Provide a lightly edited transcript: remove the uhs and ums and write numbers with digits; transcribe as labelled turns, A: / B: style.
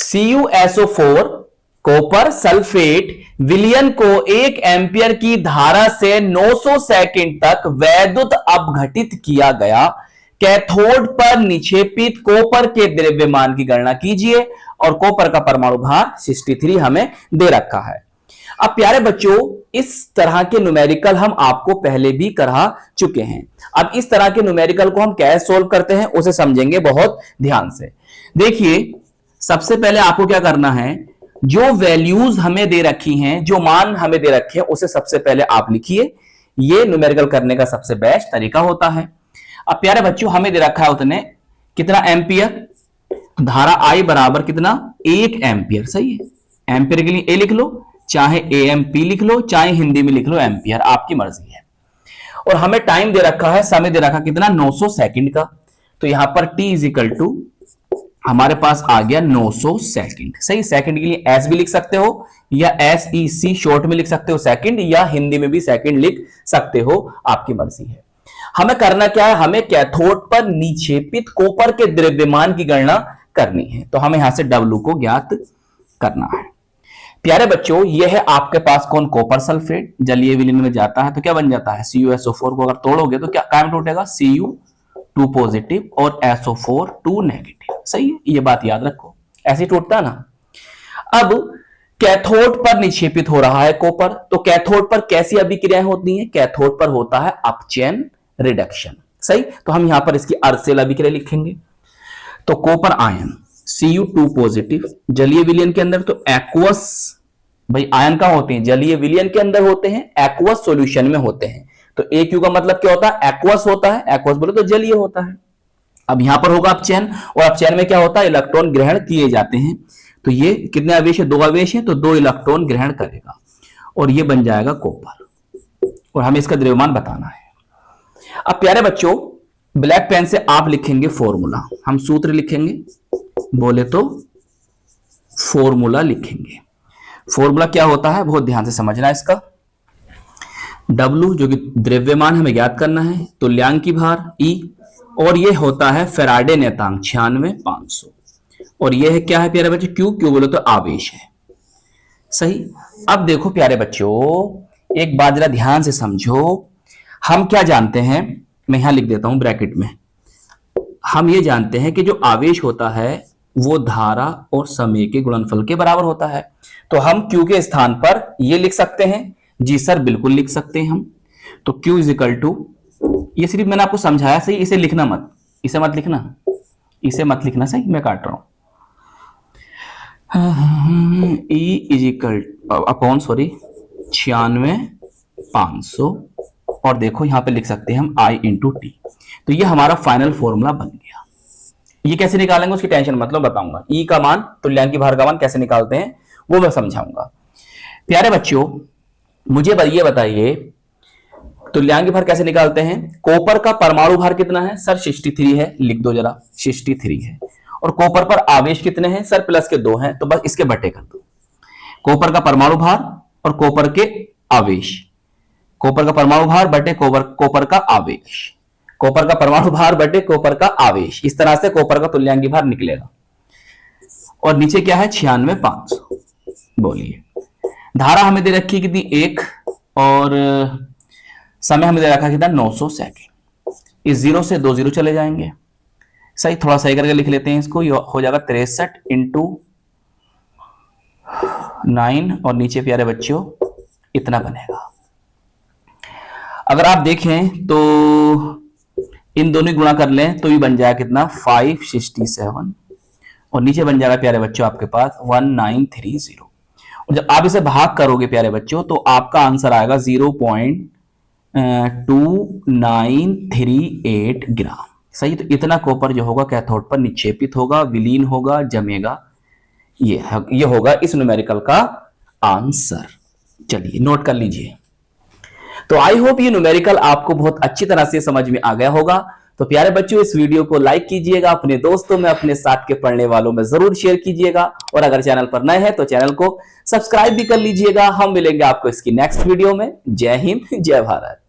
A: CuSO4 copper sulphate विलयन को 1 ampere की धारा से 900 सेकंड तक वैद्युत अपघटित किया गया। कैथोड पर निक्षेपित कॉपर के द्रव्यमान की गणना कीजिए और कॉपर का परमाणु भार 63 हमें दे रखा है। अब प्यारे बच्चों, इस तरह के न्यूमेरिकल हम आपको पहले भी करा चुके हैं। अब इस तरह के न्यूमेरिकल को हम कैसे सोल्व करते हैं उसे समझेंगे बहुत ध्यान से। देखिए, सबसे पहले आपको क्या करना है, जो वैल्यूज हमें दे रखी हैं, जो मान हमें दे रखे हैं, उसे सबसे पहले आप लिखिए। यह न्यूमेरिकल करने का सबसे बेस्ट तरीका होता है। अब प्यारे बच्चों, हमें दे रखा है उतने कितना एम्पियर, धारा आई बराबर कितना 1 एम्पियर। सही है, एम्पियर के लिए ए लिख लो, चाहे एएमपी लिख लो, चाहे हिंदी में लिख लो एम्पियर, आपकी मर्जी है। और हमें टाइम दे रखा है, समय दे रखा कितना 900 सेकंड का। तो यहां पर t इज इक्वल टू हमारे पास आ गया 900 सेकंड। सही, सेकंड के लिए एस भी लिख सकते हो या SEC शॉर्ट में लिख सकते हो सेकंड, या हिंदी में भी सेकंड लिख सकते हो, आपकी मर्जी है। हमें करना क्या है, हमें कैथोड पर निक्षेपित कॉपर के द्रव्यमान की गणना करनी है। तो हमें यहां से W को ज्ञात करना है। प्यारे बच्चों, यह है आपके पास कौन, कॉपर सल्फेट। जलीय विलीन में जाता है तो क्या बन जाता है, CuSO4 को अगर तोड़ोगे तो क्या कायम टूटेगा, Cu2 पॉजिटिव और SO4 2 नेगेटिव। सही है, ये बात याद रखो, ऐसे टूटता है ना। अब कैथोड पर निक्षेपित हो रहा है कॉपर, तो कैथोड पर कैसी अभिक्रियाएं होती हैं, कैथोड पर होता है अपचयन रिडक्शन। सही, तो हम यहां पर इसकी अर्सेल अभिक्रिया लिखेंगे। तो कॉपर आयन Cu2 पॉजिटिव जलीय विलयन के अंदर, तो एक्वस, भाई आयन कहां होते हैं, जलीय विलयन के अंदर होते हैं, एक्वस सॉल्यूशन में होते हैं। तो AQ का मतलब क्या होता है, एक्वस होता है, एक्वस बोले तो जलीय होता है। अब यहां पर होगा अपचयन, और अपचयन में क्या होता है, इलेक्ट्रॉन ग्रहण किए जाते हैं। तो ये कितने आवेश है, 2 आवेश है, तो 2 इलेक्ट्रॉन ग्रहण करेगा और ये बन जाएगा कॉपर, और हमें इसका द्रव्यमान बताना है। अब प्यारे बच्चों, ब्लैक पेन से आप लिखेंगे फॉर्मूला, हम सूत्र लिखेंगे, बोले तो फॉर्मूला लिखेंगे। फॉर्मूला क्या होता है, बहुत ध्यान से समझना है इसका। W जो कि द्रव्यमान हमें ज्ञात करना है, तुल्यांकी भार E, और ये होता है फैराडे नेतांक 96,500, और ये है क्या है प्यारे बच्चों, Q बोले तो आवेश है। सही, अब देखो प्यारे बच्चों, एक बात जरा ध्यान से समझो। हम क्या जानते हैं, मैं यहां लिख देता हूं ब्रैकेट में, हम ये जानते हैं कि जो आवेश होता है वो धारा और समय के गुणनफल के बराबर होता है। तो हम Q के स्थान पर ये लिख सकते हैं, जी सर बिल्कुल लिख सकते हैं हम। तो Q इज इक्वल टू, ये सिर्फ मैंने आपको समझाया, सही, इसे लिखना मत, इसे मत लिखना, इसे मत लिखना। सही, मैं काट रहा हूं। E इज इक्वल अपॉन 96,500, और देखो यहां पे लिख सकते हैं हम I इंटू टी। तो ये हमारा फाइनल फॉर्मूला बन गया। ये कैसे निकालेंगे उसकी टेंशन मतलब बताऊंगा। E का मान, तुल्यांकी भार का मान कैसे निकालते हैं वो मैं समझाऊंगा। प्यारे बच्चों, मुझे ये बताइए तुल्यांकी भार कैसे निकालते हैं। कॉपर का परमाणु भार कितना है सर, 63 है, लिख दो जरा, 63 है। और कॉपर पर आवेश कितने हैं सर, प्लस के 2 हैं, तो बस इसके बटे कर दो। कॉपर का परमाणु भार और कॉपर के आवेश, कॉपर का परमाणु भार बटे कॉपर का आवेश, कॉपर का परमाणु भार बटे कॉपर का आवेश, इस तरह से कॉपर का तुल्यांकी भार निकलेगा। और नीचे क्या है 96,500। बोलिए, धारा हमें दे रखी है कितनी 1, और समय हमें दे रखा है कितना 900 सेकंड। इस 0 से 2 0 चले जाएंगे। सही, थोड़ा सही करके लिख लेते हैं इसको, ये हो जाएगा 63 इंटू 9, और नीचे प्यारे बच्चों इतना बनेगा। अगर आप देखें तो इन दोनों गुणा कर लें तो ये बन जाएगा कितना 567, और नीचे बन जाएगा प्यारे बच्चों आपके पास 1930। और जब आप इसे भाग करोगे प्यारे बच्चों तो आपका आंसर आएगा 0.2938 ग्राम। सही, तो इतना कॉपर जो होगा कैथोड पर निक्षेपित होगा, विलीन होगा, जमेगा। ये होगा इस न्यूमेरिकल का आंसर। चलिए नोट कर लीजिए। तो आई होप ये न्यूमेरिकल आपको बहुत अच्छी तरह से समझ में आ गया होगा। तो प्यारे बच्चों, इस वीडियो को लाइक कीजिएगा, अपने दोस्तों में, अपने साथ के पढ़ने वालों में जरूर शेयर कीजिएगा, और अगर चैनल पर नए हैं तो चैनल को सब्सक्राइब भी कर लीजिएगा। हम मिलेंगे आपको इसकी नेक्स्ट वीडियो में। जय हिंद, जय भारत।